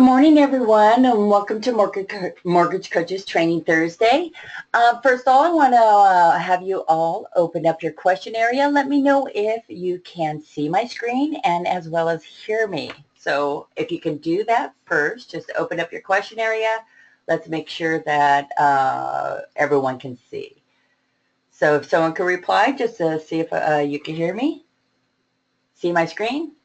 Good morning, everyone, and welcome to Mortgage Coaches Training Thursday. First of all, I want to have you all open up your question area. Let me know if you can see my screen and as well as hear me. So if you can do that first, just open up your question area. Let's make sure that everyone can see. So if someone could reply, just to see if you can hear me. See my screen?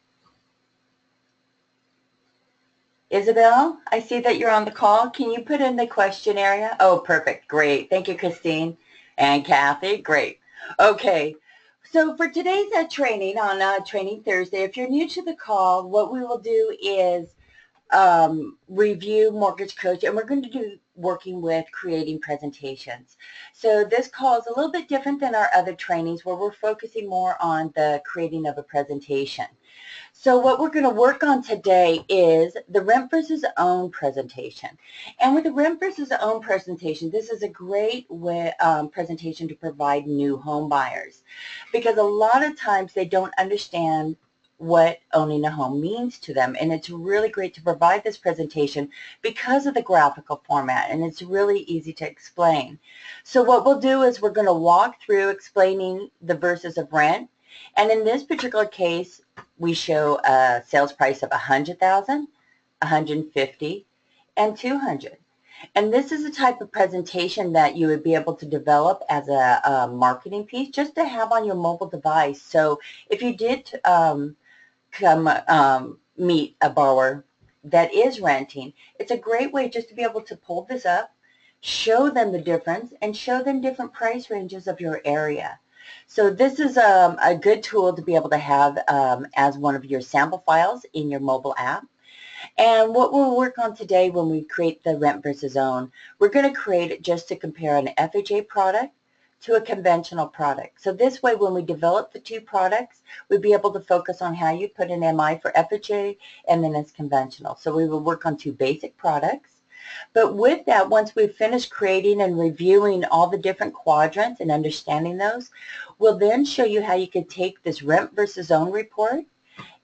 Isabel, I see that you're on the call. Can you put in the question area? Oh, perfect. Great. Thank you, Christine and Kathy. Great. Okay. So for today's training on Training Thursday, if you're new to the call, what we will do is review Mortgage Coach, and we're going to do working with creating presentations. So this call is a little bit different than our other trainings where we're focusing more on the creating of a presentation. So what we're going to work on today is the rent versus own presentation. And with the rent versus own presentation, this is a great presentation to provide new home buyers because a lot of times they don't understand what owning a home means to them. And it's really great to provide this presentation because of the graphical format, and it's really easy to explain. So what we'll do is we're going to walk through explaining the versus of rent. And in this particular case, we show a sales price of $100,000, $150,000, and $200,000. And this is a type of presentation that you would be able to develop as a marketing piece just to have on your mobile device. So if you did come meet a borrower that is renting, it's a great way just to be able to pull this up, show them the difference, and show them different price ranges of your area. So this is a good tool to be able to have as one of your sample files in your mobile app. And what we'll work on today when we create the rent versus own, we're going to create it just to compare an FHA product to a conventional product. So this way, when we develop the two products, we'll be able to focus on how you put an MI for FHA and then it's conventional. So we will work on two basic products. But with that, once we've finished creating and reviewing all the different quadrants and understanding those, we'll then show you how you can take this rent versus own report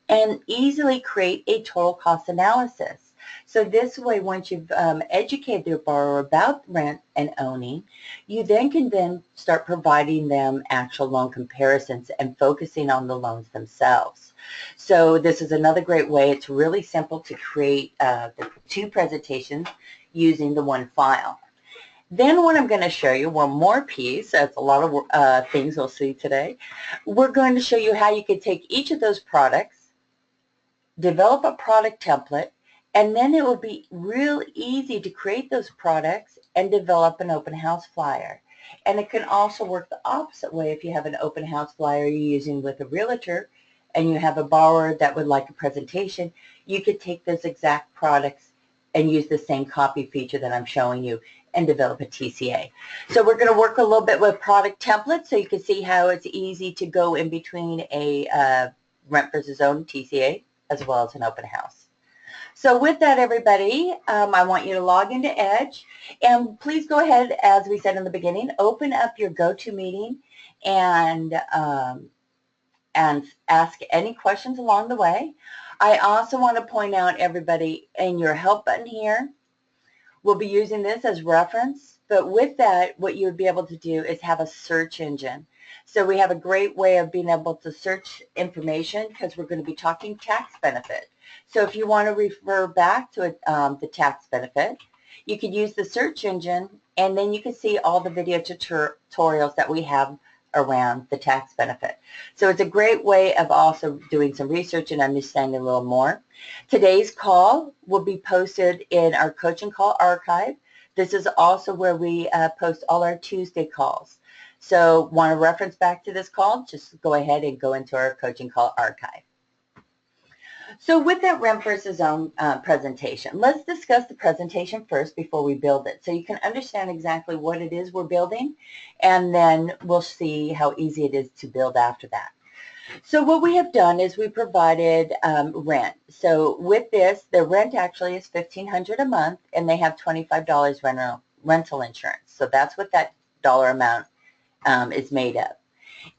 and easily create a total cost analysis. So this way, once you've educated your borrower about rent and owning, you then can start providing them actual loan comparisons and focusing on the loans themselves. So this is another great way. It's really simple to create the two presentations using the one file. Then what I'm going to show you, one more piece, that's a lot of things we'll see today. We're going to show you how you can take each of those products, develop a product template, and then it will be real easy to create those products and develop an open house flyer. And it can also work the opposite way if you have an open house flyer you're using with a realtor and you have a borrower that would like a presentation, you could take those exact products and use the same copy feature that I'm showing you and develop a TCA. So we're going to work a little bit with product templates so you can see how it's easy to go in between a rent versus own TCA as well as an open house. So with that, everybody, I want you to log into Edge, and please go ahead, as we said in the beginning, open up your GoToMeeting and ask any questions along the way. I also want to point out, everybody, in your help button here, we'll be using this as reference, but with that, what you would be able to do is have a search engine. So we have a great way of being able to search information because we're going to be talking tax benefit. So if you want to refer back to the tax benefit, you could use the search engine, and then you can see all the video tutorials that we have around the tax benefit. So it's a great way of also doing some research and understanding a little more. Today's call will be posted in our coaching call archive. This is also where we post all our Tuesday calls. So want to reference back to this call, just go ahead and go into our coaching call archive. So with that rent versus own presentation, let's discuss the presentation first before we build it so you can understand exactly what it is we're building, and then we'll see how easy it is to build after that. So what we have done is we provided rent. So with this, the rent actually is $1,500 a month, and they have $25 rental insurance. So that's what that dollar amount is made of.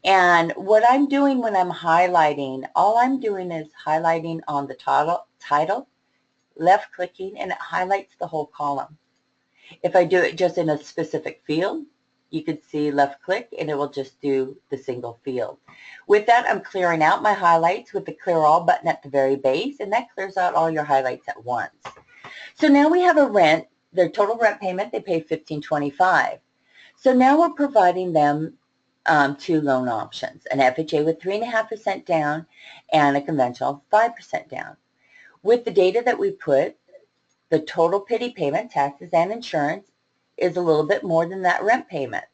And what I'm doing when I'm highlighting, all I'm doing is highlighting on the title, left clicking, and it highlights the whole column. If I do it just in a specific field, you can see left click and it will just do the single field. With that, I'm clearing out my highlights with the clear all button at the very base, and that clears out all your highlights at once. So now we have a rent, their total rent payment, they pay $1,525. So now we're providing them two loan options, an FHA with 3.5% down and a conventional 5% down. With the data that we put, the total PITI payment, taxes and insurance, is a little bit more than that rent payment.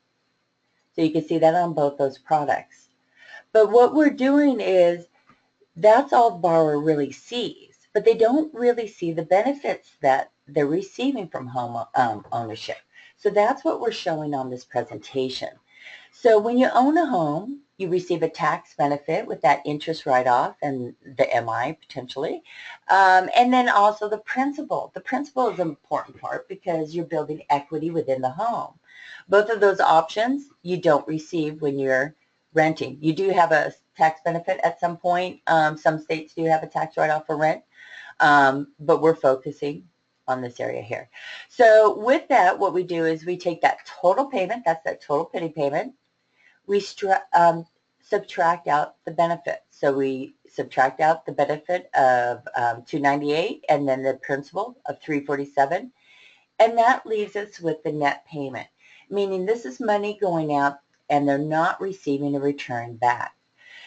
So you can see that on both those products. But what we're doing is, that's all the borrower really sees, but they don't really see the benefits that they're receiving from home ownership. So that's what we're showing on this presentation. So when you own a home, you receive a tax benefit with that interest write-off and the MI potentially. And then also the principal. The principal is an important part because you're building equity within the home. Both of those options you don't receive when you're renting. You do have a tax benefit at some point. Some states do have a tax write-off for rent, but we're focusing on this area here. So with that, what we do is we take that total payment, that's that total PITI payment, we subtract out the benefit. So we subtract out the benefit of $298 and then the principal of $347, and that leaves us with the net payment, meaning this is money going out and they're not receiving a return back.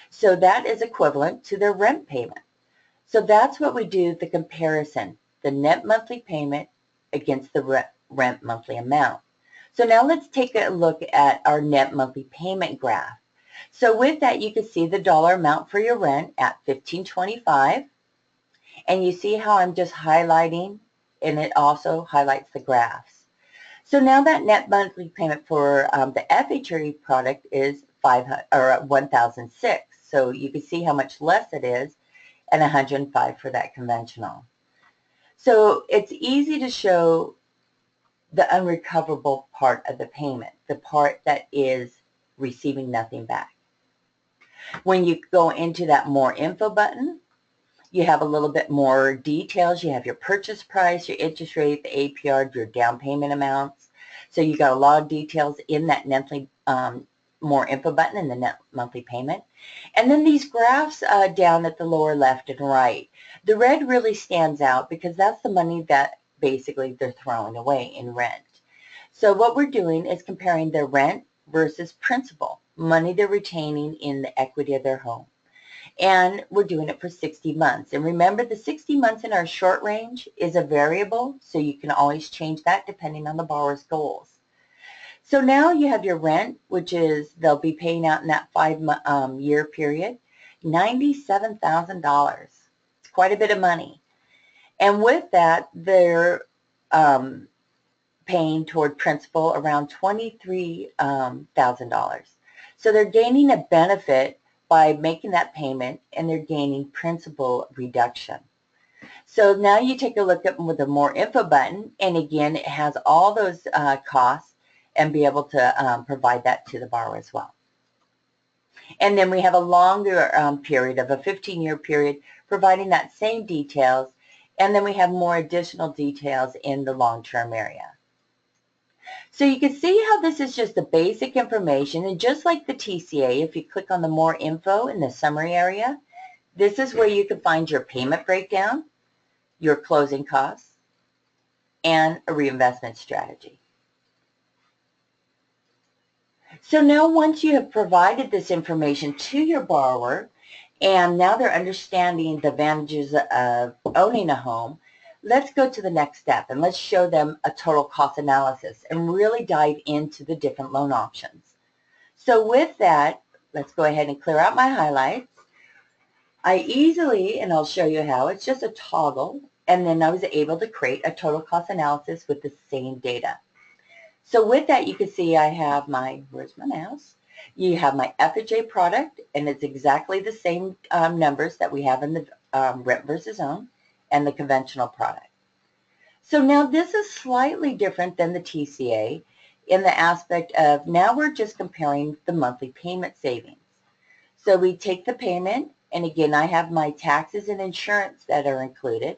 So that is equivalent to their rent payment. So that's what we do, the comparison, the net monthly payment against the rent monthly amount. So now let's take a look at our net monthly payment graph. So with that, you can see the dollar amount for your rent at $1,525, and you see how I'm just highlighting, and it also highlights the graphs. So now that net monthly payment for the FHA product is $1,006. So you can see how much less it is, and $105 for that conventional. So it's easy to show the unrecoverable part of the payment, the part that is receiving nothing back. When you go into that more info button, you have a little bit more details. You have your purchase price, your interest rate, the APR, your down payment amounts. So you got a lot of details in that monthly more info button and the net monthly payment. And then these graphs down at the lower left and right. The red really stands out because that's the money that basically they're throwing away in rent. So what we're doing is comparing their rent versus principal, money they're retaining in the equity of their home. And we're doing it for 60 months. And remember, the 60 months in our short range is a variable, so you can always change that depending on the borrower's goals. So now you have your rent, which is they'll be paying out in that 5-year period, $97,000. It's quite a bit of money. And with that, they're paying toward principal around $23,000. So they're gaining a benefit by making that payment, and they're gaining principal reduction. So now you take a look at with the more info button, and again, it has all those costs and be able to provide that to the borrower as well. And then we have a longer period of a 15-year period providing that same details, and then we have more additional details in the long-term area. So you can see how this is just the basic information, and just like the TCA, if you click on the more info in the summary area, this is where you can find your payment breakdown, your closing costs, and a reinvestment strategy. So now once you have provided this information to your borrower, and now they're understanding the advantages of owning a home, let's go to the next step and let's show them a total cost analysis and really dive into the different loan options. So with that, let's go ahead and clear out my highlights. I easily, and I'll show you how, it's just a toggle, and then I was able to create a total cost analysis with the same data. So with that, you can see I have my, where's my mouse? You have my FHA product, and it's exactly the same numbers that we have in the rent versus own and the conventional product. So now this is slightly different than the TCA in the aspect of now we're just comparing the monthly payment savings. So we take the payment, and again, I have my taxes and insurance that are included,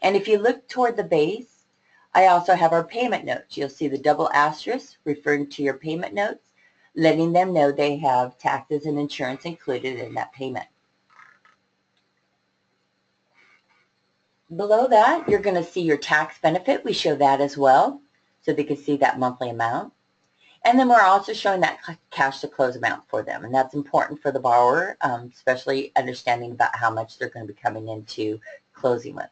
And if you look toward the base, I also have our payment notes. You'll see the double asterisk referring to your payment notes, letting them know they have taxes and insurance included in that payment. Below that, you're going to see your tax benefit. We show that as well, so they can see that monthly amount. And then we're also showing that cash to close amount for them. And that's important for the borrower, especially understanding about how much they're going to be coming into closing with.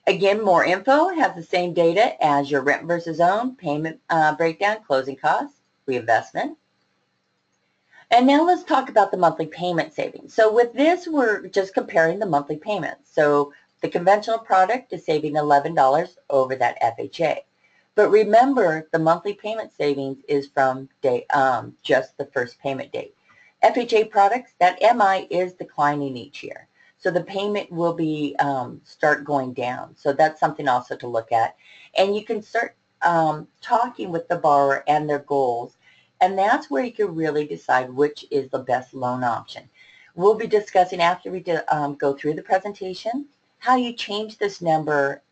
Again, more info has the same data as your rent versus own, payment breakdown, closing costs, reinvestment. And now let's talk about the monthly payment savings. So with this, we're just comparing the monthly payments. So the conventional product is saving $11 over that FHA. But remember, the monthly payment savings is from just the first payment date. FHA products, that MI is declining each year. So the payment will be start going down. So that's something also to look at. And you can start talking with the borrower and their goals. And that's where you can really decide which is the best loan option. We'll be discussing after we go through the presentation how you change this number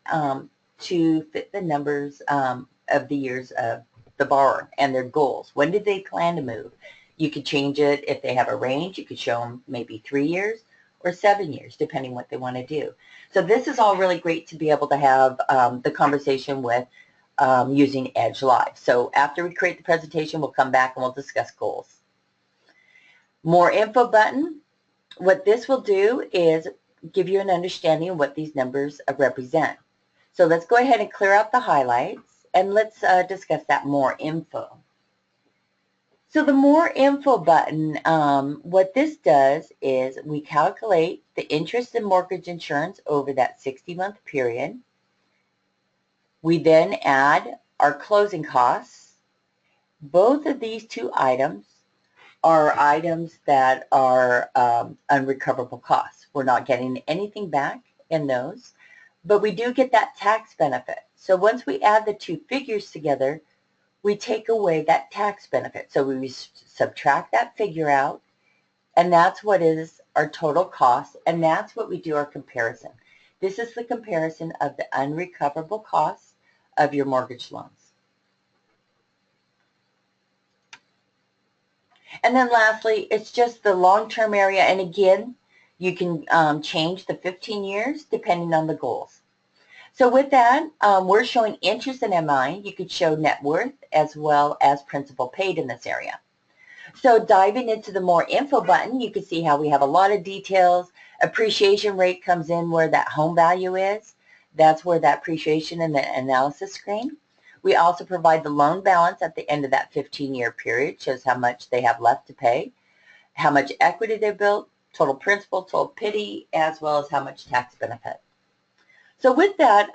to fit the numbers of the years of the borrower and their goals. When did they plan to move? You could change it if they have a range. You could show them maybe 3 years or 7 years, depending what they want to do. So this is all really great to be able to have the conversation with using Edge Live. So after we create the presentation, we'll come back and we'll discuss goals. More info button. What this will do is give you an understanding of what these numbers represent. So let's go ahead and clear out the highlights and let's discuss that more info. So the more info button, what this does is we calculate the interest and mortgage insurance over that 60-month period. We then add our closing costs. Both of these two items are items that are unrecoverable costs. We're not getting anything back in those, but we do get that tax benefit. So once we add the two figures together, we take away that tax benefit. So we subtract that figure out, and that's what is our total cost, and that's what we do our comparison. This is the comparison of the unrecoverable costs of your mortgage loans. And then lastly, it's just the long-term area, and again, you can change the 15 years depending on the goals. So with that, we're showing interest in MI. You could show net worth as well as principal paid in this area. So diving into the more info button, you can see how we have a lot of details. Appreciation rate comes in where that home value is. That's where that appreciation in the analysis screen. We also provide the loan balance at the end of that 15-year period, shows how much they have left to pay, how much equity they built, total principal, total pity, as well as how much tax benefit. So with that,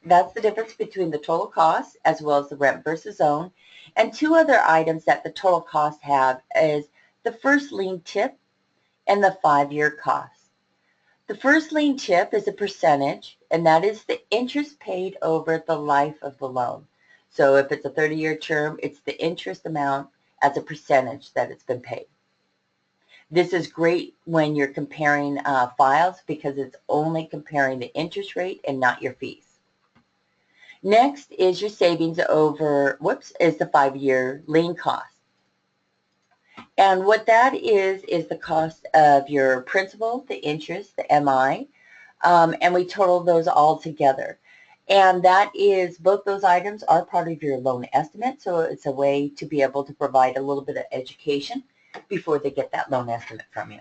that's the difference between the total cost as well as the rent versus own. And two other items that the total cost have is the first lien tip and the 5-year cost. The first lien tip is a percentage, and that is the interest paid over the life of the loan. So if it's a 30-year term, it's the interest amount as a percentage that it's been paid. This is great when you're comparing files because it's only comparing the interest rate and not your fees. Next is your savings over, is the 5-year lien cost. And what that is the cost of your principal, the interest, the MI, and we total those all together. And that is, both those items are part of your loan estimate, so it's a way to be able to provide a little bit of education before they get that loan estimate from you.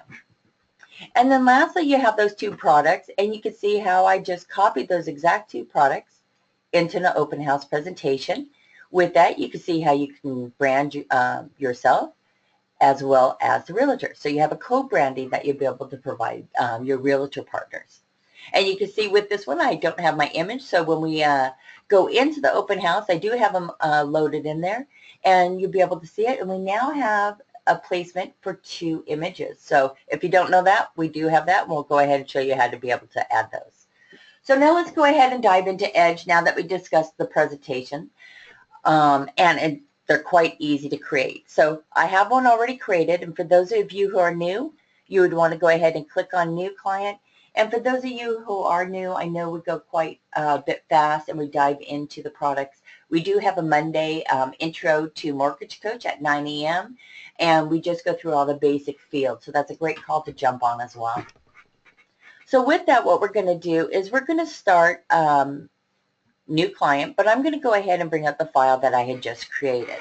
And then lastly, you have those two products, and you can see how I just copied those exact two products into an open house presentation. With that, you can see how you can brand yourself as well as the realtor. So you have a co-branding that you'll be able to provide your realtor partners. And you can see with this one, I don't have my image, so when we go into the open house, I do have them loaded in there, and you'll be able to see it. And we now have a placement for 2 images. So if you don't know that, we do have that, and we'll go ahead and show you how to be able to add those. So now let's go ahead and dive into Edge now that we discussed the presentation. They're quite easy to create. So I have one already created, and for those of you who are new, you would want to go ahead and click on New Client, And for those of you who are new, I know we go quite a bit fast and we dive into the products. We do have a Monday intro to Mortgage Coach at 9 a.m. and we just go through all the basic fields. So that's a great call to jump on as well. So with that, what we're going to do is we're going to start new client, but I'm going to go ahead and bring up the file that I had just created.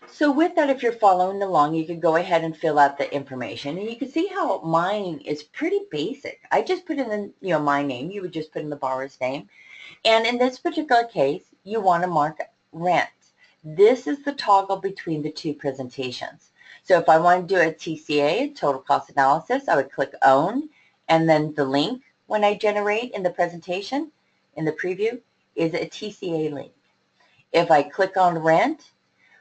So with that, if you're following along, you can go ahead and fill out the information, and you can see how mine is pretty basic. I just put in the, my name. You would just put in the borrower's name, and in this particular case, you want to mark rent. This is the toggle between the two presentations. So if I want to do a TCA, total cost analysis, I would click Own, and then the link when I generate in the presentation, in the preview, is a TCA link. If I click on Rent,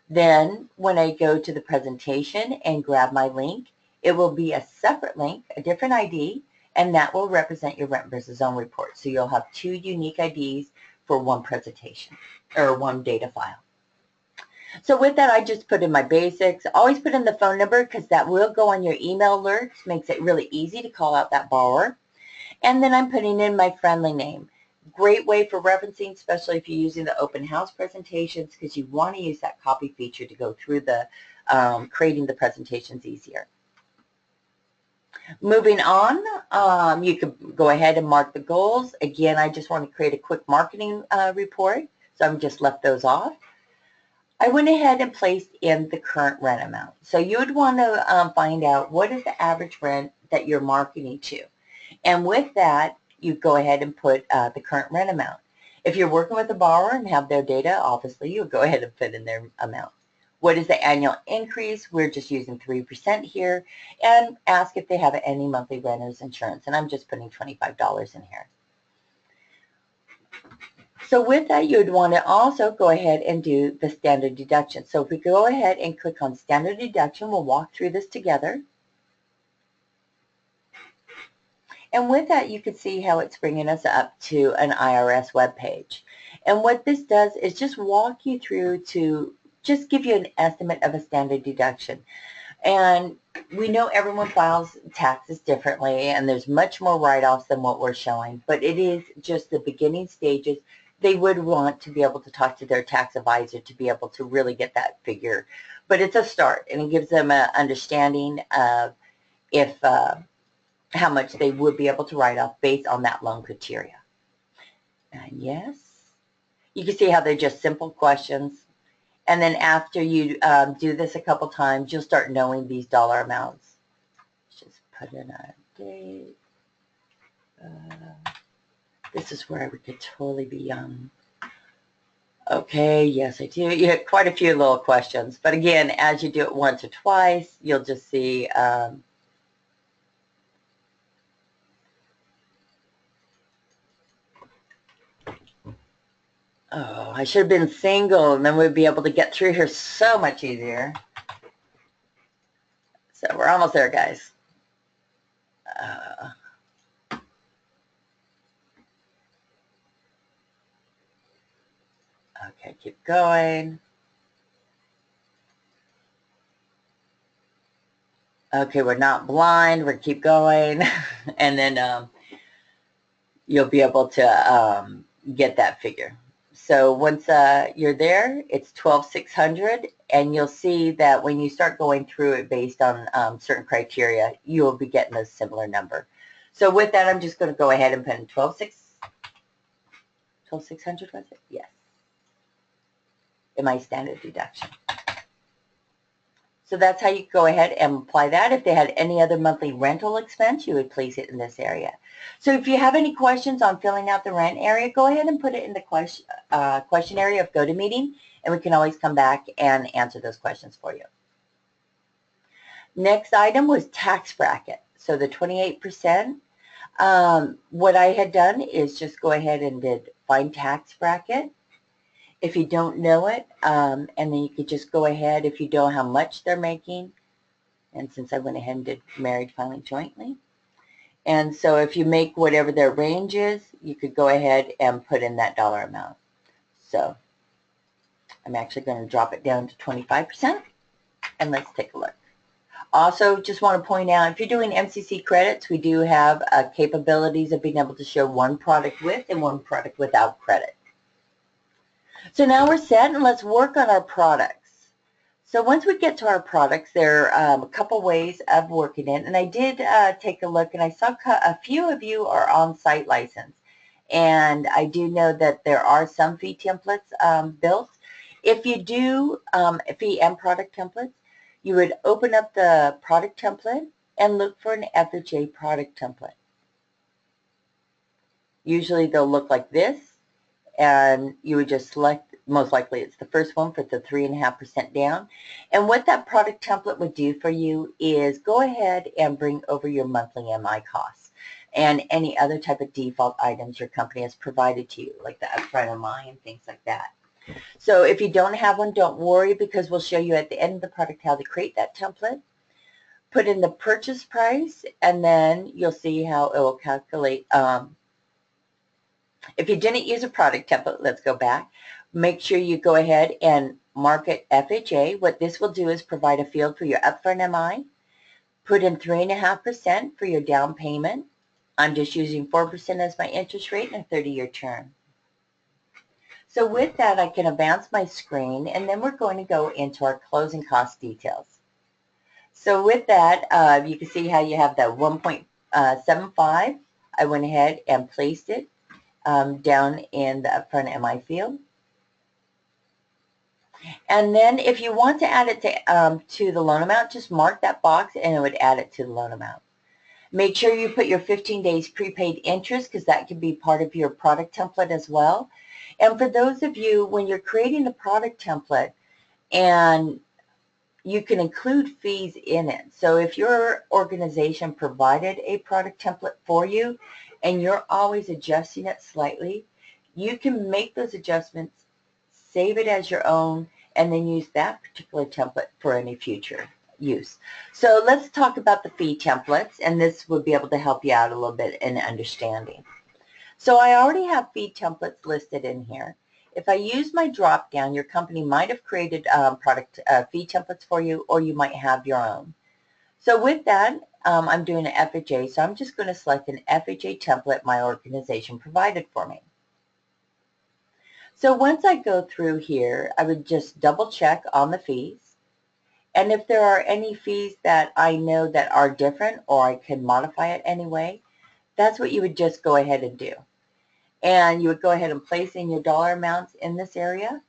then when I go to the presentation and grab my link, it will be a separate link, a different ID, and that will represent your rent versus own report. So you'll have two unique IDs for one presentation or one data file. So with that, I just put in my basics. Always put in the phone number because that will go on your email alerts, makes it really easy to call out that borrower. And then I'm putting in my friendly name. Great way for referencing, especially if you're using the open house presentations, because you want to use that copy feature to go through the creating the presentations easier. Moving on, you could go ahead and mark the goals. Again, I just want to create a quick marketing report, so I'm just left those off. I went ahead and placed in the current rent amount. So you would want to find out what is the average rent that you're marketing to. And with that, you go ahead and put the current rent amount. If you're working with a borrower and have their data, obviously you'll go ahead and put in their amount. What is the annual increase? We're just using 3% here. And ask if they have any monthly renter's insurance. And I'm just putting $25 in here. So with that, you'd want to also go ahead and do the standard deduction. So if we go ahead and click on standard deduction, we'll walk through this together. And with that, you can see how it's bringing us up to an IRS webpage. And what this does is just walk you through to just give you an estimate of a standard deduction. And we know everyone files taxes differently, and there's much more write-offs than what we're showing, but it is just the beginning stages. They would want to be able to talk to their tax advisor to be able to really get that figure. But it's a start, and it gives them an understanding of if how much they would be able to write off based on that loan criteria. And yes, you can see how they're just simple questions. And then after you do this a couple times, you'll start knowing these dollar amounts. Just put in a date. This is where we could totally be young. Okay, yes, I do. You have quite a few little questions. But again, as you do it once or twice, you'll just see oh, I should have been single, and then we'd be able to get through here so much easier. So we're almost there, guys. Okay, keep going. Okay, we're not blind. We're keep going. And then you'll be able to get that figure. So once you're there, it's 12,600, and you'll see that when you start going through it based on certain criteria, you'll be getting a similar number. So with that, I'm just going to go ahead and put in 12,600, was it? Yes. In my standard deduction. So that's how you go ahead and apply that. If they had any other monthly rental expense, you would place it in this area. So if you have any questions on filling out the rent area, go ahead and put it in the question area of GoToMeeting, and we can always come back and answer those questions for you. Next item was tax bracket. So the 28%. What I had done is just go ahead and did find tax bracket. If you don't know it, and then you could just go ahead if you know how much they're making. And since I went ahead and did married filing jointly. And so if you make whatever their range is, you could go ahead and put in that dollar amount. So I'm actually going to drop it down to 25%. And let's take a look. Also, just want to point out, if you're doing MCC credits, we do have capabilities of being able to show one product with and one product without credit. So now we're set, and let's work on our products. So once we get to our products, there are a couple ways of working it. And I did take a look, and I saw a few of you are on site license. And I do know that there are some fee templates built. If you do fee and product templates, you would open up the product template and look for an FHA product template. Usually they'll look like this, and you would just select, most likely it's the first one for the 3.5% down. And what that product template would do for you is go ahead and bring over your monthly MI costs and any other type of default items your company has provided to you, like the upfront MI and things like that. So if you don't have one, don't worry, because we'll show you at the end of the product how to create that template. Put in the purchase price, and then you'll see how it will calculate. If you didn't use a product template, let's go back. Make sure you go ahead and mark it FHA. What this will do is provide a field for your upfront MI. Put in 3.5% for your down payment. I'm just using 4% as my interest rate and a 30-year term. So with that, I can advance my screen, and then we're going to go into our closing cost details. So with that, you can see how you have that 1.75. I went ahead and placed it down in the upfront MI field. And then if you want to add it to the loan amount, just mark that box and it would add it to the loan amount. Make sure you put your 15 days prepaid interest, because that could be part of your product template as well. And for those of you, when you're creating the product template, and you can include fees in it. So if your organization provided a product template for you and you're always adjusting it slightly, you can make those adjustments, save it as your own, and then use that particular template for any future use. So let's talk about the fee templates, and this will be able to help you out a little bit in understanding. So I already have fee templates listed in here. If I use my drop down, your company might have created product fee templates for you, or you might have your own. So with that, I'm doing an FHA, so I'm just going to select an FHA template my organization provided for me. So once I go through here, I would just double check on the fees. And if there are any fees that I know that are different, or I can modify it anyway, that's what you would just go ahead and do. And you would go ahead and place in your dollar amounts in this area.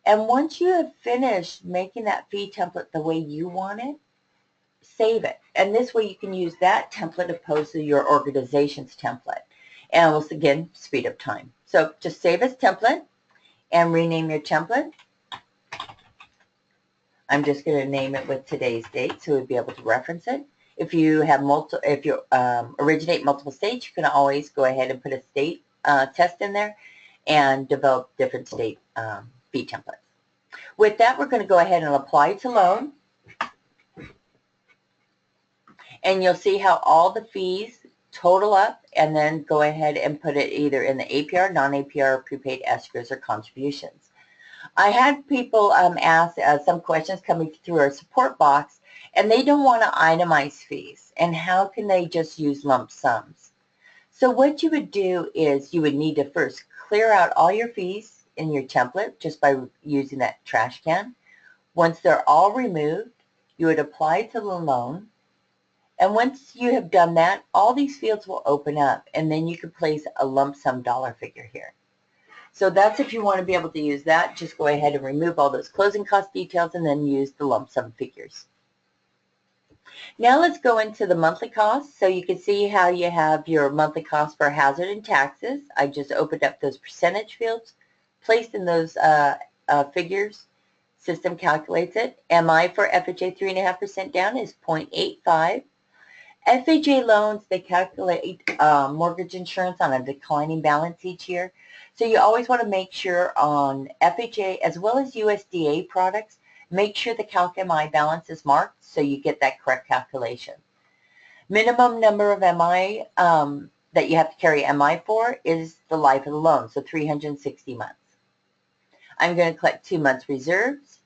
And once you have finished making that fee template the way you want it, save it. And this way you can use that template opposed to your organization's template. And we'll, again, speed up time. So just save as template and rename your template. I'm just going to name it with today's date so we'll be able to reference it. If you have originate multiple states, you can always go ahead and put a state test in there and develop different state fee templates. With that, we're going to go ahead and apply to loan. And you'll see how all the fees total up, and then go ahead and put it either in the APR, non-APR, prepaid escrows, or contributions. I had people ask some questions coming through our support box, and they don't want to itemize fees. And how can they just use lump sums? So what you would do is you would need to first clear out all your fees in your template just by using that trash can. Once they're all removed, you would apply to the loan. And once you have done that, all these fields will open up, and then you can place a lump sum dollar figure here. So that's if you want to be able to use that. Just go ahead and remove all those closing cost details and then use the lump sum figures. Now let's go into the monthly costs. So you can see how you have your monthly cost for hazard and taxes. I just opened up those percentage fields, placed in those figures. System calculates it. MI for FHA 3.5% down is 0.85. FHA loans, they calculate mortgage insurance on a declining balance each year. So you always want to make sure on FHA as well as USDA products, make sure the Calc MI balance is marked so you get that correct calculation. Minimum number of MI that you have to carry MI for is the life of the loan, so 360 months. I'm going to collect 2 months reserves.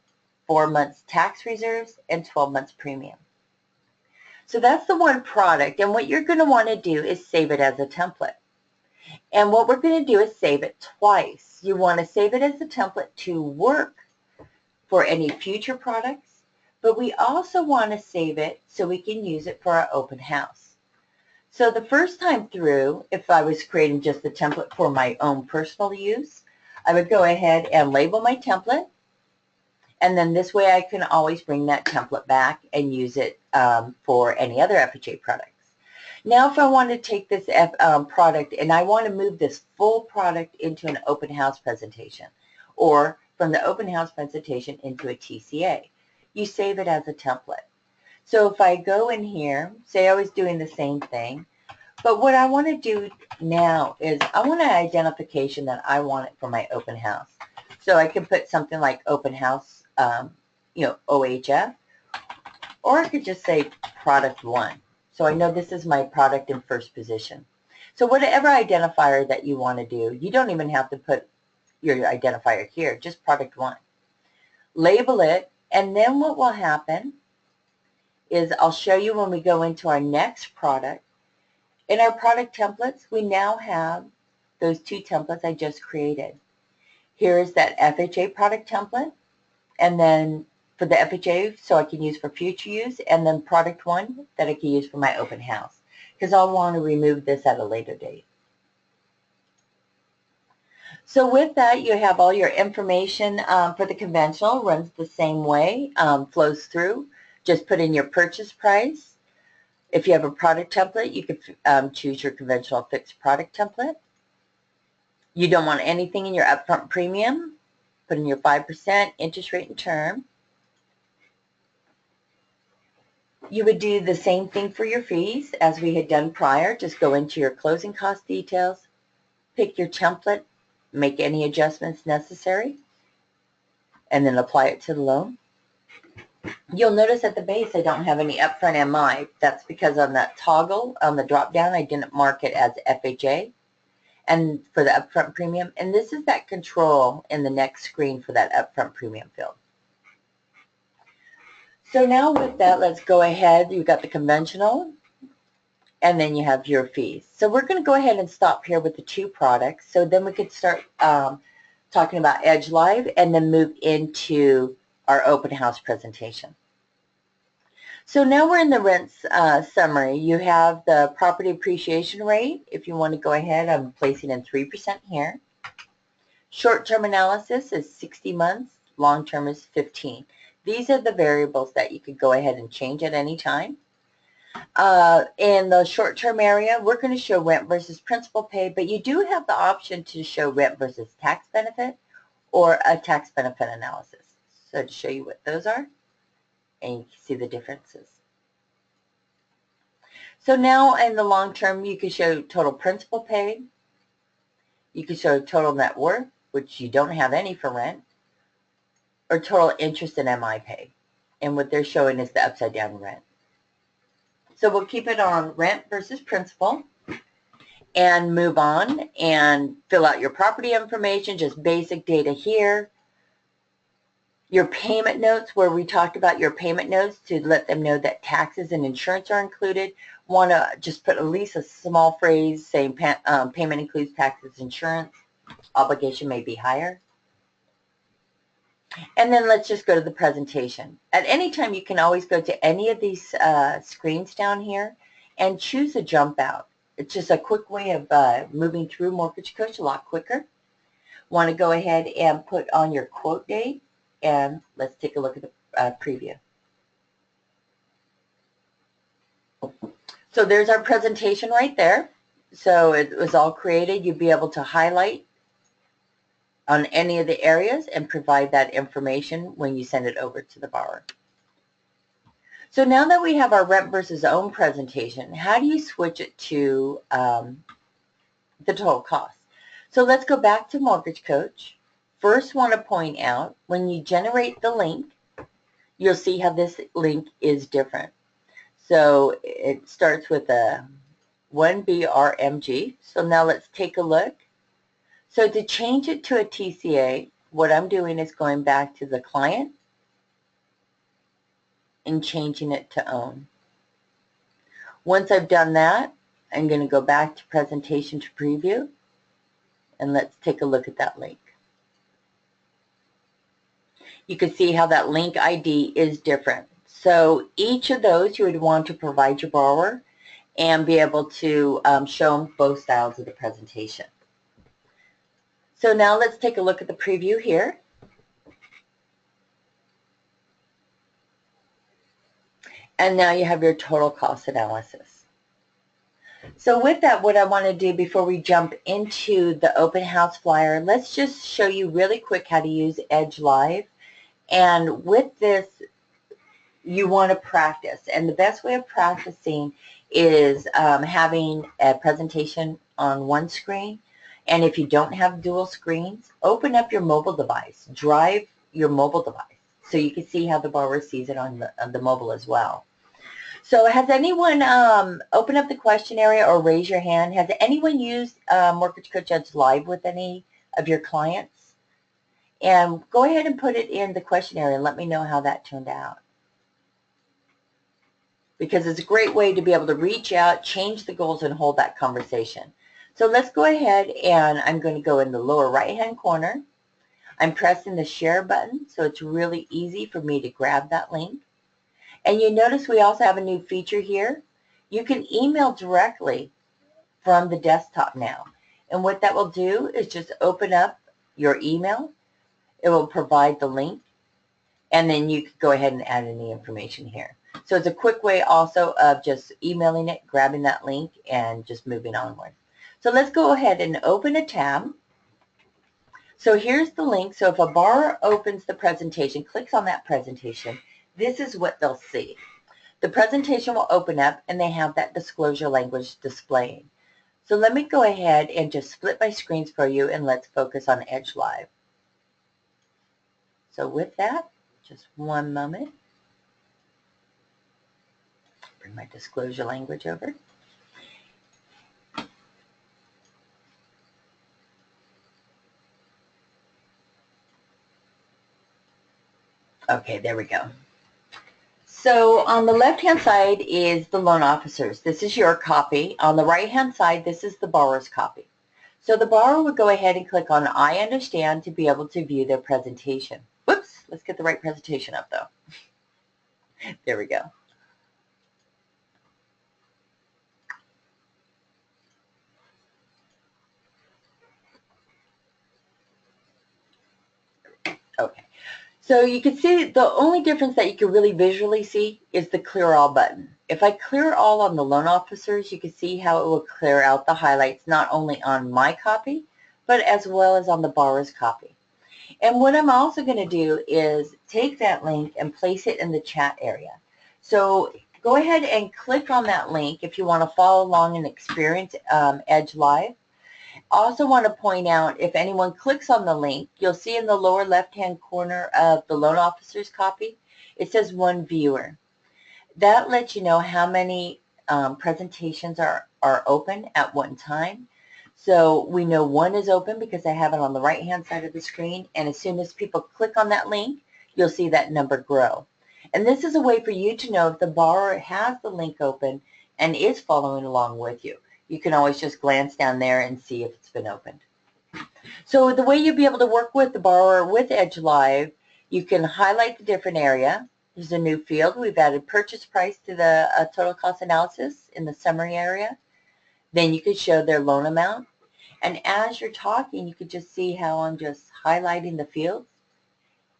4 months tax reserves, and 12 months premium. So that's the one product, and what you're going to want to do is save it as a template. And what we're going to do is save it twice. You want to save it as a template to work for any future products, but we also want to save it so we can use it for our open house. So the first time through, if I was creating just the template for my own personal use, I would go ahead and label my template, and then this way I can always bring that template back and use it for any other FHA products. Now if I want to take this product and I want to move this full product into an open house presentation, or from the open house presentation into a TCA, you save it as a template. So if I go in here, say I was doing the same thing, but what I want to do now is I want an identification that I want it for my open house. So I can put something like open house, OHF, or I could just say product 1. So I know this is my product in first position. So whatever identifier that you want to do, you don't even have to put your identifier here, just product 1. Label it, and then what will happen is I'll show you when we go into our next product. In our product templates, we now have those 2 templates I just created. Here is that FHA product template, and then for the FHA, so I can use for future use, and then product 1 that I can use for my open house, because I'll want to remove this at a later date. So with that, you have all your information for the conventional, runs the same way, flows through. Just put in your purchase price. If you have a product template, you could choose your conventional fixed product template. You don't want anything in your upfront premium. Put in your 5% interest rate and term. You would do the same thing for your fees as we had done prior. Just go into your closing cost details, pick your template, make any adjustments necessary, and then apply it to the loan. You'll notice at the base I don't have any upfront MI. That's because on that toggle on the drop down I didn't mark it as FHA and for the upfront premium, and this is that control in the next screen for that upfront premium field. So now with that, let's go ahead. You've got the conventional, and then you have your fees. So we're going to go ahead and stop here with the 2 products. So then we could start talking about Edge Live and then move into our open house presentation. So now we're in the rents summary. You have the property appreciation rate. If you want to go ahead, I'm placing in 3% here. Short-term analysis is 60 months. Long-term is 15. These are the variables that you could go ahead and change at any time. In the short-term area, we're going to show rent versus principal paid, but you do have the option to show rent versus tax benefit or a tax benefit analysis. So to show you what those are, and you can see the differences. So now in the long term, you can show total principal paid. You can show total net worth, which you don't have any for rent, or total interest in MI paid. And what they're showing is the upside down rent. So we'll keep it on rent versus principal and move on and fill out your property information, just basic data here. Your payment notes, where we talked about your payment notes to let them know that taxes and insurance are included. Want to just put at least a small phrase saying payment includes taxes, insurance. Obligation may be higher. And then let's just go to the presentation. At any time, you can always go to any of these screens down here and choose a jump out. It's just a quick way of moving through Mortgage Coach a lot quicker. Want to go ahead and put on your quote date, and let's take a look at the preview. So there's our presentation right there. So it was all created. You'd be able to highlight on any of the areas and provide that information when you send it over to the borrower. So now that we have our rent versus own presentation, how do you switch it to the total cost? So let's go back to Mortgage Coach. First, want to point out when you generate the link, you'll see how this link is different. So it starts with a 1BRMG. So now let's take a look. So to change it to a TCA, what I'm doing is going back to the client, and changing it to own. Once I've done that, I'm going to go back to presentation to preview, and let's take a look at that link. You can see how that link ID is different. So each of those you would want to provide your borrower and be able to show them both styles of the presentation. So now let's take a look at the preview here. And now you have your total cost analysis. So with that, what I want to do before we jump into the open house flyer, let's just show you really quick how to use Edge Live. And with this, you want to practice. And the best way of practicing is having a presentation on one screen. And if you don't have dual screens, open up your mobile device. Drive your mobile device so you can see how the borrower sees it on the mobile as well. So has anyone open up the question area or raise your hand? Has anyone used Mortgage Coach Edge Live with any of your clients? And go ahead and put it in the question area and let me know how that turned out. Because it's a great way to be able to reach out, change the goals, and hold that conversation. So let's go ahead, and I'm going to go in the lower right-hand corner. I'm pressing the share button, so it's really easy for me to grab that link. And you notice we also have a new feature here. You can email directly from the desktop now. And what that will do is just open up your email. It will provide the link, and then you can go ahead and add any information here. So it's a quick way also of just emailing it, grabbing that link, and just moving onward. So let's go ahead and open a tab. So here's the link. So if a borrower opens the presentation, clicks on that presentation, this is what they'll see. The presentation will open up, and they have that disclosure language displaying. So let me go ahead and just split my screens for you, and let's focus on Edge Live. So with that, just one moment. Bring my disclosure language over. Okay, there we go. So on the left-hand side is the loan officers. This is your copy. On the right-hand side, this is the borrower's copy. So the borrower would go ahead and click on I understand to be able to view their presentation. Whoops, let's get the right presentation up though. There we go. Okay. So you can see the only difference that you can really visually see is the clear all button. If I clear all on the loan officers, you can see how it will clear out the highlights not only on my copy, but as well as on the borrower's copy. And what I'm also going to do is take that link and place it in the chat area. So go ahead and click on that link if you want to follow along and experience Edge Live. Also want to point out, if anyone clicks on the link, you'll see in the lower left-hand corner of the loan officer's copy, it says one viewer. That lets you know how many presentations are open at one time. So we know one is open because I have it on the right-hand side of the screen, and as soon as people click on that link, you'll see that number grow. And this is a way for you to know if the borrower has the link open and is following along with you. You can always just glance down there and see if it's been opened. So the way you'll be able to work with the borrower with Edge Live, you can highlight the different area. There's a new field. We've added purchase price to the total cost analysis in the summary area. Then you can show their loan amount. And as you're talking, you can just see how I'm just highlighting the fields,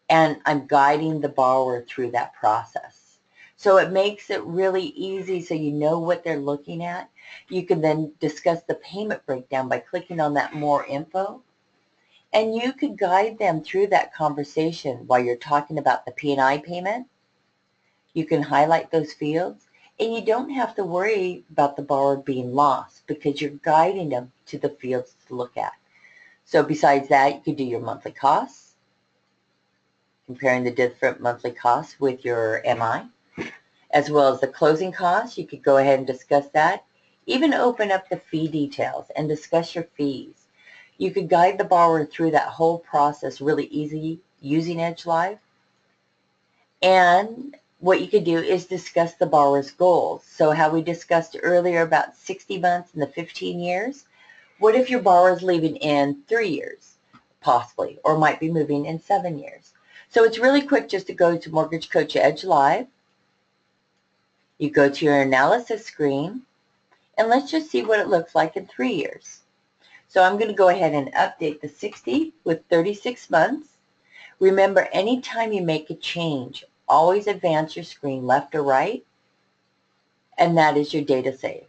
and I'm guiding the borrower through that process. So it makes it really easy so you know what they're looking at. You can then discuss the payment breakdown by clicking on that more info. And you could guide them through that conversation while you're talking about the P&I payment. You can highlight those fields, and you don't have to worry about the borrower being lost because you're guiding them to the fields to look at. So besides that, you could do your monthly costs, comparing the different monthly costs with your MI, as well as the closing costs. You could go ahead and discuss that. Even open up the fee details and discuss your fees. You could guide the borrower through that whole process really easy using Edge Live. And what you could do is discuss the borrower's goals. So how we discussed earlier about 60 months and the 15 years, what if your borrower is leaving in 3 years, possibly, or might be moving in 7 years? So it's really quick just to go to Mortgage Coach Edge Live. You go to your analysis screen, and let's just see what it looks like in 3 years. So I'm going to go ahead and update the 60 with 36 months. Remember, anytime you make a change, always advance your screen left or right, and that is your data save.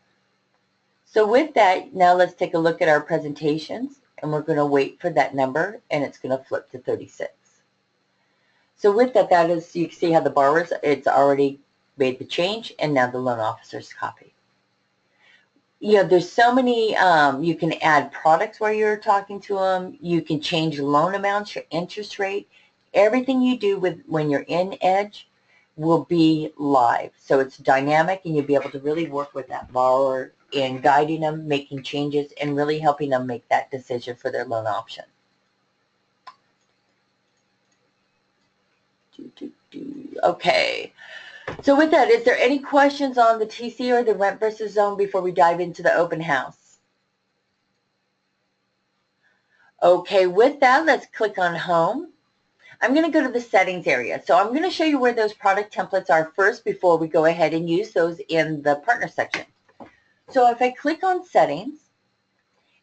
So with that, now let's take a look at our presentations, and we're going to wait for that number, and it's going to flip to 36. So with that, that is, you can see how the borrowers, it's already made the change, and now the loan officer's copy. You know, there's so many, you can add products while you're talking to them. You can change loan amounts, your interest rate. Everything you do with when you're in Edge will be live. So it's dynamic, and you'll be able to really work with that borrower in guiding them, making changes, and really helping them make that decision for their loan option. Okay. So with that, is there any questions on the TC or the rent versus zone before we dive into the open house? Okay, with that, let's click on home. I'm going to go to the settings area. So I'm going to show you where those product templates are first before we go ahead and use those in the partner section. So if I click on settings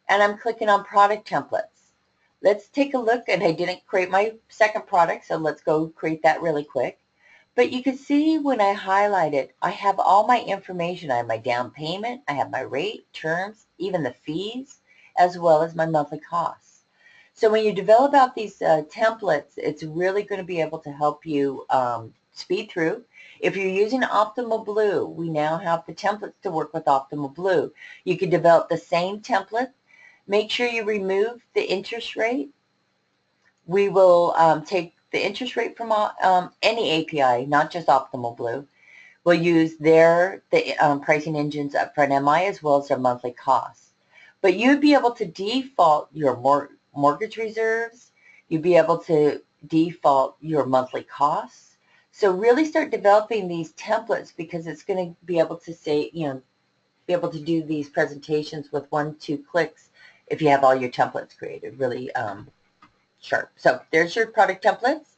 and I'm clicking on product templates, let's take a look. And I didn't create my second product, so let's go create that really quick. But you can see when I highlight it, I have all my information. I have my down payment, I have my rate, terms, even the fees, as well as my monthly costs. So when you develop out these templates, it's really going to be able to help you speed through. If you're using Optimal Blue, we now have the templates to work with Optimal Blue. You can develop the same template. Make sure you remove the interest rate. We will take the interest rate from any API, not just Optimal Blue. We'll use the pricing engines upfront MI as well as their monthly costs. But you'd be able to default your mortgage reserves. You'd be able to default your monthly costs. So really start developing these templates, because it's going to be able to say, you know, be able to do these presentations with 1-2 clicks if you have all your templates created. Really sharp. So there's your product templates.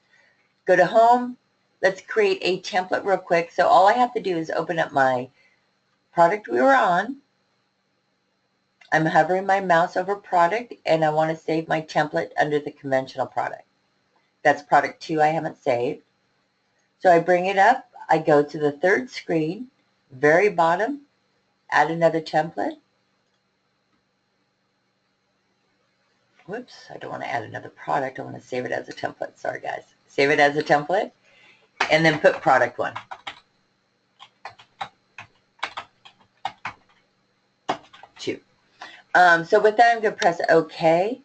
Go to home. Let's create a template real quick. So all I have to do is open up my product we were on. I'm hovering my mouse over product, and I want to save my template under the conventional product. That's product 2 I haven't saved. So I bring it up. I go to the third screen, very bottom, add another template. Whoops, I don't want to add another product. I want to save it as a template. Sorry, guys. Save it as a template, and then put product 1. So with that, I'm going to press OK.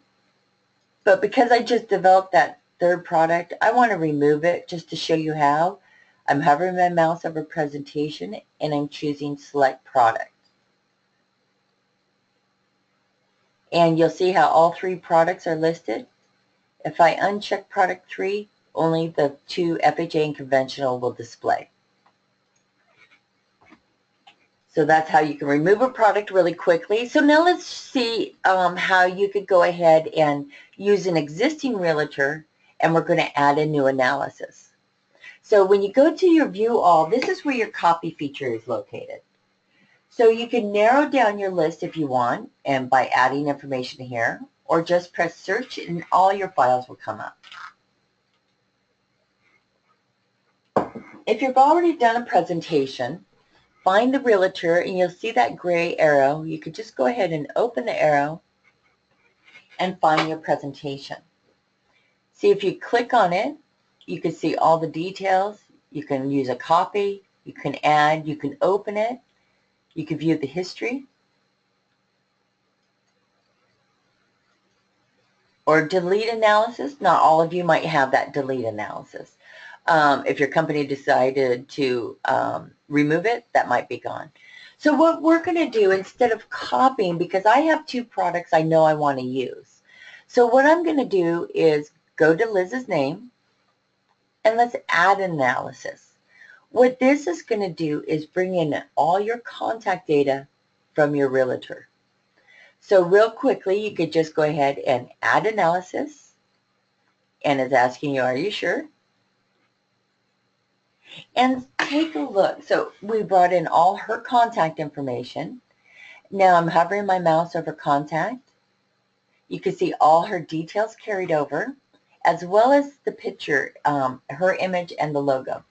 But because I just developed that third product, I want to remove it just to show you how. I'm hovering my mouse over presentation, and I'm choosing select product. And you'll see how all 3 products are listed. If I uncheck product 3, only the 2 FHA and conventional will display. So that's how you can remove a product really quickly. So now let's see how you could go ahead and use an existing realtor, and we're going to add a new analysis. So when you go to your view all, this is where your copy feature is located. So you can narrow down your list if you want, and by adding information here, or just press search and all your files will come up. If you've already done a presentation, find the realtor, and you'll see that gray arrow. You could just go ahead and open the arrow and find your presentation. See, if you click on it, you can see all the details. You can use a copy. You can add. You can open it. You can view the history. Or delete analysis. Not all of you might have that delete analysis. If your company decided to remove it, that might be gone. So what we're going to do, instead of copying, because I have 2 products I know I want to use. So what I'm going to do is go to Liz's name, and let's add analysis. What this is going to do is bring in all your contact data from your realtor. So real quickly, you could just go ahead and add analysis, and it's asking you, are you sure? And take a look. So we brought in all her contact information. Now I'm hovering my mouse over contact. You can see all her details carried over, as well as the picture, her image and the logo.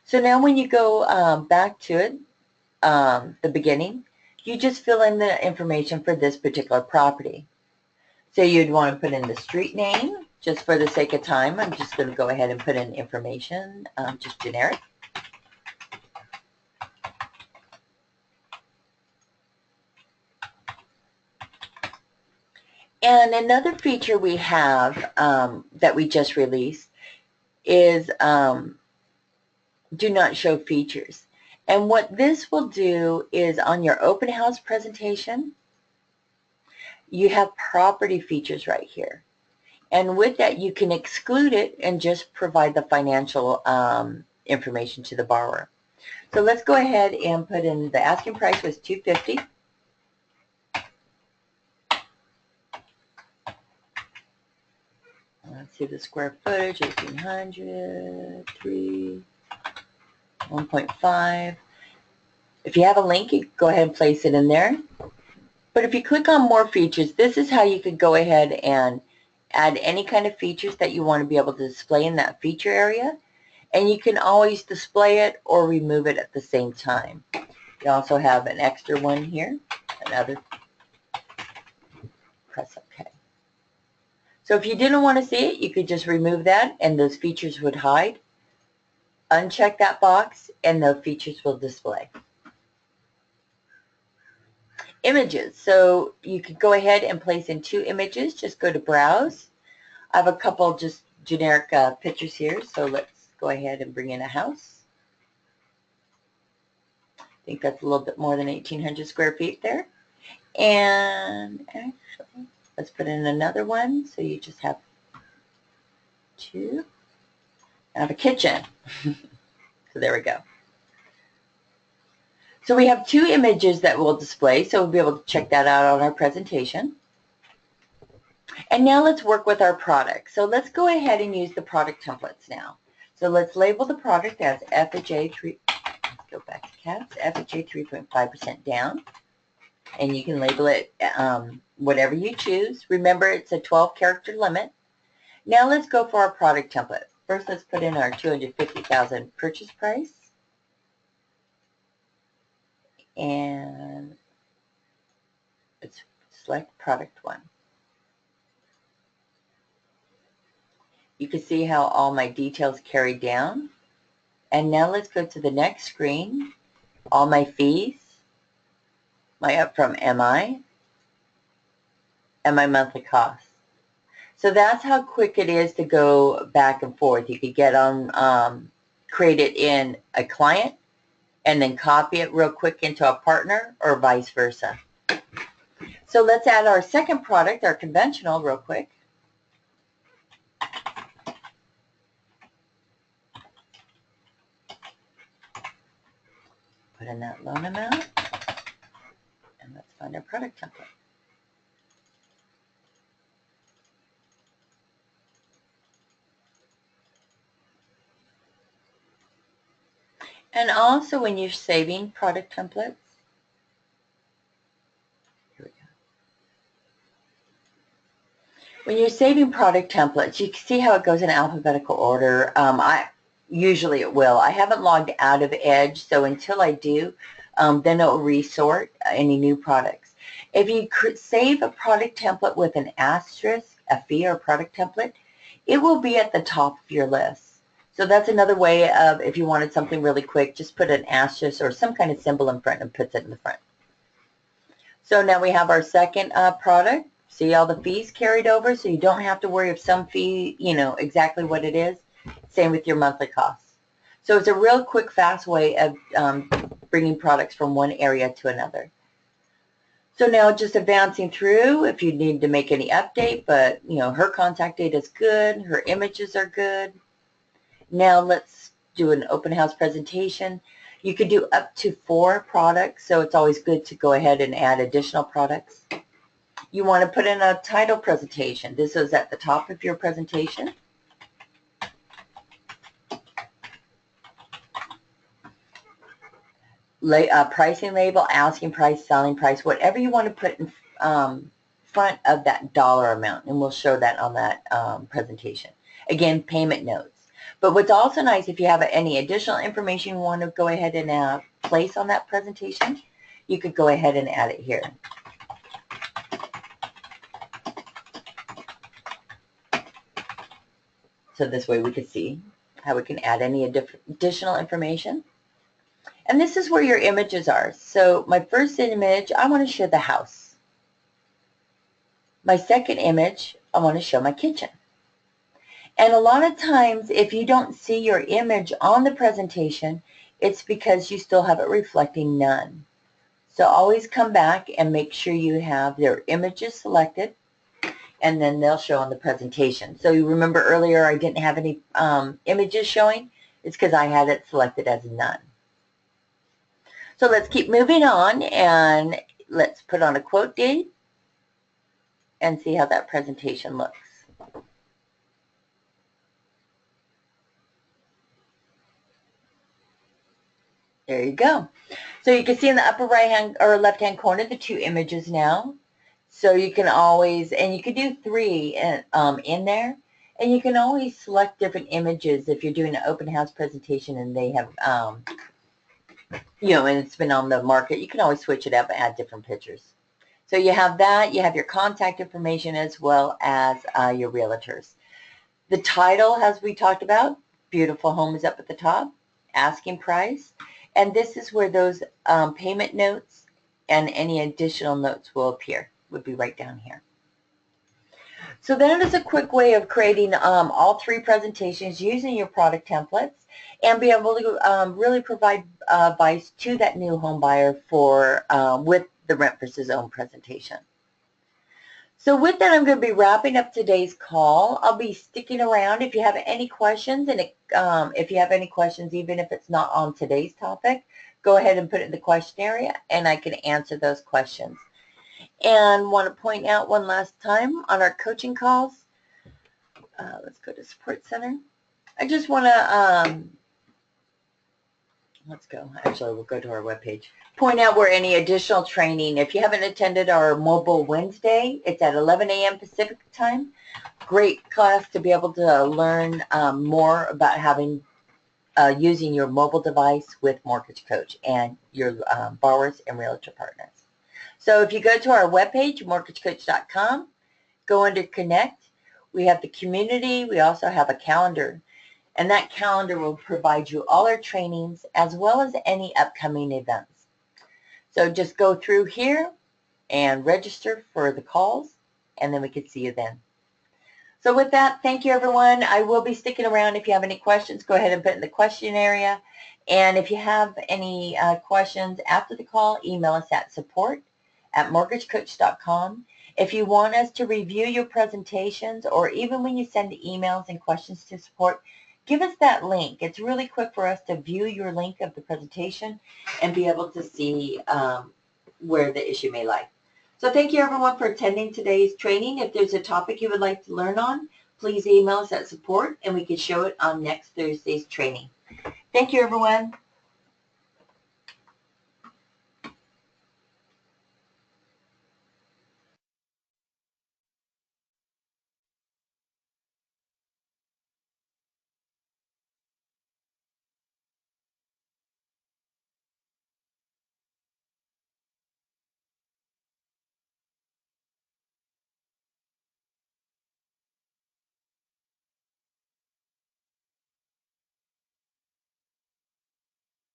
So now when you go back to it, the beginning, you just fill in the information for this particular property. So you'd want to put in the street name. Just for the sake of time, I'm just going to go ahead and put in information, just generic. And another feature we have that we just released is do not show features. And what this will do is on your open house presentation, you have property features right here. And with that, you can exclude it and just provide the financial information to the borrower. So let's go ahead and put in the asking price was $250. Let's see the square footage, 1,800, 3, 1.5. If you have a link, you can go ahead and place it in there. But if you click on more features, this is how you could go ahead and add any kind of features that you want to be able to display in that feature area. And you can always display it or remove it at the same time. You also have an extra one here, another. Press OK. So if you didn't want to see it, you could just remove that and those features would hide. Uncheck that box and the features will display. Images. So you could go ahead and place in 2 images. Just go to Browse. I have a couple just generic pictures here. So let's go ahead and bring in a house. I think that's a little bit more than 1,800 square feet there. And actually, let's put in another one. So you just have 2. I have a kitchen. So there we go. So we have 2 images that we'll display, so we'll be able to check that out on our presentation. And now let's work with our product. So let's go ahead and use the product templates now. So let's label the product as FHA 3, let's go back to CATS, FHA 3.5% down. And you can label it whatever you choose. Remember, it's a 12-character limit. Now let's go for our product template. First, let's put in our $250,000 purchase price. And let's select product 1. You can see how all my details carried down. And now let's go to the next screen. All my fees, my upfront MI, and my monthly costs. So that's how quick it is to go back and forth. You could get on, create it in a client, and then copy it real quick into a partner or vice versa. So let's add our second product, our conventional, real quick. Put in that loan amount, and let's find our product template. And also when you're saving product templates, here we go. When you're saving product templates, you can see how it goes in alphabetical order. Usually it will. I haven't logged out of Edge, so until I do, then it will resort any new products. If you save a product template with an asterisk, a fee or product template, it will be at the top of your list. So that's another way of, if you wanted something really quick, just put an asterisk or some kind of symbol in front and puts it in the front. So now we have our second product. See all the fees carried over, so you don't have to worry if some fee, you know, exactly what it is. Same with your monthly costs. So it's a real quick, fast way of bringing products from one area to another. So now just advancing through, if you need to make any update, but, you know, her contact data is good, her images are good. Now let's do an open house presentation. You could do up to 4 products, so it's always good to go ahead and add additional products. You want to put in a title presentation. This is at the top of your presentation. Pricing label, asking price, selling price, whatever you want to put in front of that dollar amount, and we'll show that on that presentation. Again, payment notes. But what's also nice, if you have any additional information you want to go ahead and place on that presentation, you could go ahead and add it here. So this way we can see how we can add any additional information. And this is where your images are. So my first image, I want to show the house. My second image, I want to show my kitchen. And a lot of times, if you don't see your image on the presentation, it's because you still have it reflecting none. So always come back and make sure you have their images selected, and then they'll show on the presentation. So you remember earlier I didn't have any images showing? It's because I had it selected as none. So let's keep moving on, and let's put on a quote date and see how that presentation looks. There you go. So you can see in the upper right hand or left hand corner the 2 images now. So you can always, and you can do 3 in there, and you can always select different images if you're doing an open house presentation and they have, you know, and it's been on the market. You can always switch it up and add different pictures. So you have that, you have your contact information as well as your realtors. The title, as we talked about, beautiful home is up at the top, asking price, and this is where those payment notes and any additional notes will appear, would be right down here. So that is a quick way of creating all 3 presentations using your product templates and be able to really provide advice to that new home buyer for with the Rent versus Own presentation. So with that, I'm going to be wrapping up today's call. I'll be sticking around if you have any questions, and if you have any questions, even if it's not on today's topic, go ahead and put it in the question area, and I can answer those questions. And want to point out one last time on our coaching calls, let's go to Support Center. I just want to, let's go, actually we'll go to our webpage. Point out where any additional training, if you haven't attended our Mobile Wednesday, it's at 11 a.m. Pacific time. Great class to be able to learn more about having, using your mobile device with Mortgage Coach and your borrowers and realtor partners. So if you go to our webpage, mortgagecoach.com, go under Connect. We have the community. We also have a calendar. And that calendar will provide you all our trainings as well as any upcoming events. So just go through here and register for the calls, and then we can see you then. So with that, thank you, everyone. I will be sticking around. If you have any questions, go ahead and put it in the question area. And if you have any questions after the call, email us at support@mortgagecoach.com. If you want us to review your presentations, or even when you send emails and questions to support, give us that link. It's really quick for us to view your link of the presentation and be able to see where the issue may lie. So thank you, everyone, for attending today's training. If there's a topic you would like to learn on, please email us at support, and we can show it on next Thursday's training. Thank you, everyone.